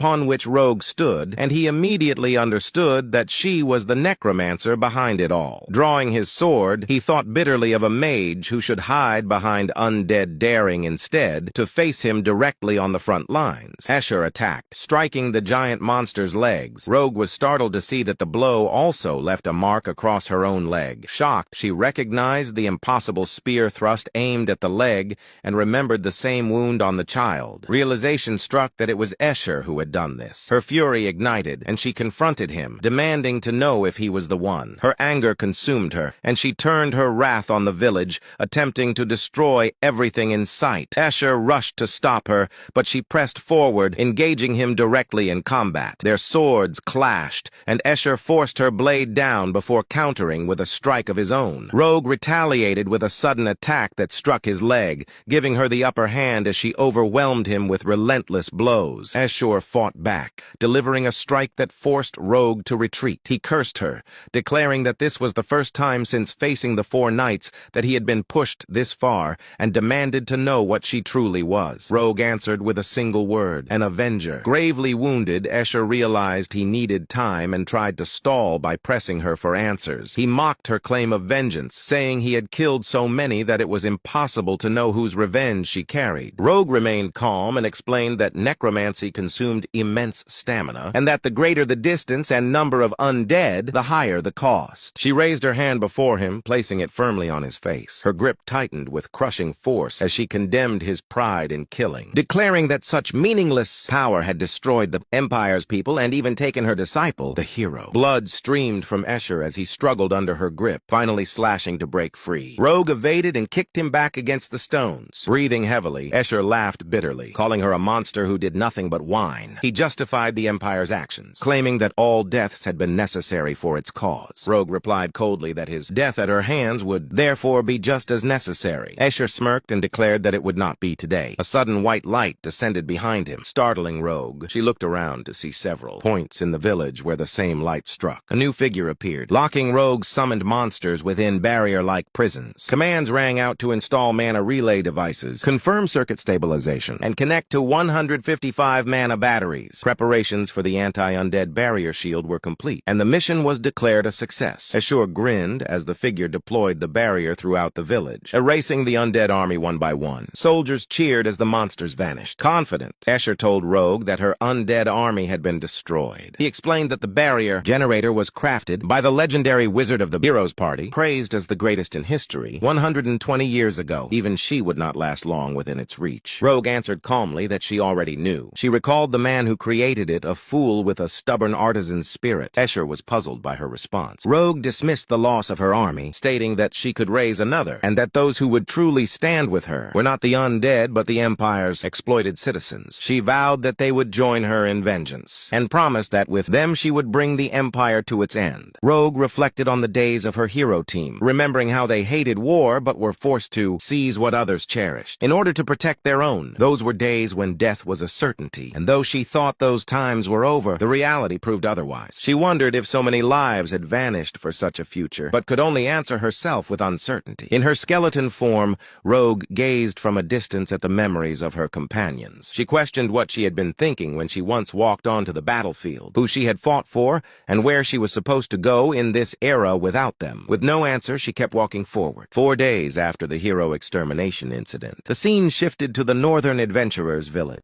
upon which Rogue stood, and he immediately understood that she was the necromancer behind it all. Drawing his sword, he thought bitterly of a mage who should hide behind undead daring instead to face him directly on the front lines. Escher attacked, striking the giant monster's legs. Rogue was startled to see that the blow also left a mark across her own leg. Shocked, she recognized the impossible spear thrust aimed at the leg and remembered the same wound on the child. Realization struck that it was Escher who had done this. Her fury ignited, and she confronted him, demanding to know if he was the one. Her anger consumed her, and she turned her wrath on the village, attempting to destroy everything in sight. Escher rushed to stop her, but she pressed forward, engaging him directly in combat. Their swords clashed, and Escher forced her blade down before countering with a strike of his own. Rogue retaliated with a sudden attack that struck his leg, giving her the upper hand as she overwhelmed him with relentless blows. Escher fought back, delivering a strike that forced Rogue to retreat. He cursed her, declaring that this was the first time since facing the four knights that he had been pushed this far, and demanded to know what she truly was. Rogue answered with a single word: an avenger. Gravely wounded, Escher realized he needed time and tried to stall by pressing her for answers. He mocked her claim of vengeance, saying he had killed so many that it was impossible to know whose revenge she carried. Rogue remained calm and explained that necromancy consumed immense stamina, and that the greater the distance and number of undead, the higher the cost. She raised her hand before him, placing it firmly on his face. Her grip tightened with crushing force as she condemned his pride in killing, declaring that such meaningless power had destroyed the Empire's people and even taken her disciple, the hero. Blood streamed from Escher as he struggled under her grip, finally slashing to break free. Rogue evaded and kicked him back against the stones. Breathing heavily, Escher laughed bitterly, calling her a monster who did nothing but whine. He justified the Empire's actions, claiming that all deaths had been necessary for its cause. Rogue replied coldly that his death at her hands would therefore be just as necessary. Escher smirked and declared that it would not be today. A sudden white light descended behind him, startling Rogue. She looked around to see several points in the village where the same light struck. A new figure appeared, locking Rogue's summoned monsters within barrier-like prisons. Commands rang out to install mana relay devices, confirm circuit stabilization, and connect to 155 mana batteries. Preparations for the anti-undead barrier shield were complete, and the mission was declared a success. Escher grinned as the figure deployed the barrier throughout the village, erasing the undead army one by one. Soldiers cheered as the monsters vanished. Confident, Escher told Rogue that her undead army had been destroyed. He explained that the barrier generator was crafted by the legendary wizard of the Heroes Party, praised as the greatest in history, 120 years ago. Even she would not last long within its reach. Rogue answered calmly that she already knew. She recalled the man who created it, a fool with a stubborn artisan's spirit. Escher was puzzled by her response. Rogue dismissed the loss of her army, stating that she could raise another, and that those who would truly stand with her were not the undead but the Empire's exploited citizens. She vowed that they would join her in vengeance, and promised that with them she would bring the Empire to its end. Rogue reflected on the days of her hero team, remembering how they hated war but were forced to seize what others cherished in order to protect their own. Those were days when death was a certainty, and though she thought those times were over, the reality proved otherwise. She wondered if so many lives had vanished for such a future, but could only answer herself with uncertainty. In her skeleton form, Rogue gazed from a distance at the memories of her companions. She questioned what she had been thinking when she once walked onto the battlefield, who she had fought for, and where she was supposed to go in this era without them. With no answer, she kept walking forward. 4 days after the hero extermination incident, the scene shifted to the northern adventurers' village.